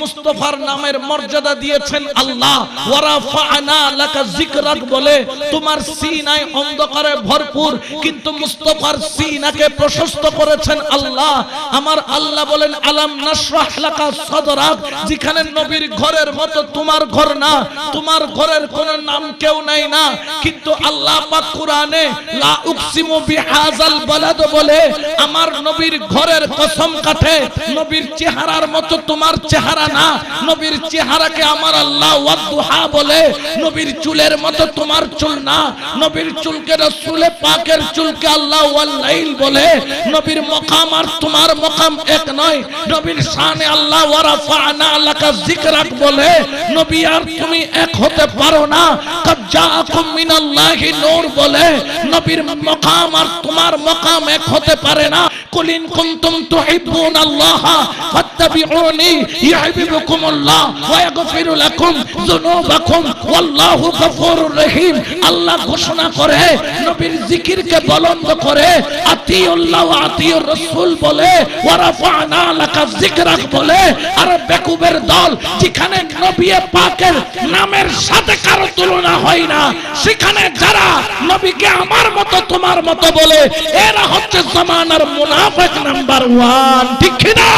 মুস্তাফার নামের মর্যাদা দিয়েছেন আল্লাহ। ওয়া রাফা'না লাকা যিকরাক বলে তোমার সিনায় অন্ধকারে ভরপুর, কিন্তু মুস্তাফার সিনাকে প্রশস্ত করেছেন আল্লাহ। আমার আল্লাহ বলেন আলাম নাশরাহ লাকা সাদরাক, যেখানে নবীর ঘরের মতো তোমার ঘর না, তোমার ঘরের কোনো নাম কেউ নাই না, কিন্তু আল্লাহ পাক কোরআনে লা উকসিমু বিহাযাল বালাদ বলে আমার নবীর ঘরের কসম কাটে। নবীর চেহারার মতো তোমার চেহারা না, নবীর চেহারাকে আমার আল্লাহ ওয়াদুহা বলে। নবীর চুলের মতো তোমার চুল না, নবীর চুলকে রাসূলে পাকের চুলকে আল্লাহ ওয়াল লাইল বলে। নবীর মাকাম আর তোমার মাকাম এক নয়, নবীর শানে আল্লাহ ওয়া রাফা'না লাকা যিকরাক বলে। নবী আর তুমি এক হতে পারো না, কাদ জাআকুম মিনাল্লাহি নূর বলে। নবীর মাকাম আর তোমার মাকাম এক হতে পারে না। কুল ইন কুনতুম তুহিব্বুনাল্লাহ ফাত্তাবিউনি ইউহিব্বুকুমুল্লাহ ওয়া ইয়াগফিরু লাকুম যুনুবাকুম ওয়াল্লাহু গফুরুর রহিম। আল্লাহ ঘোষণা করে নবীর জিকিরকে বুলন্দ করে আতিউল্লাহ ওয়া আতিউর রাসূল বলে, ওয়া রাফা'না লাকা যিকরাক বলে। আর বেকুবের দল, যেখানে নবী পাকের নামের সাথে কারো তুলনা হয় না, সেখানে যারা নবীকে আমার মতো তোমার মতো বলে, এরা হচ্ছে জামানার মুনাফিক নাম্বার 1, ঠিক কি না?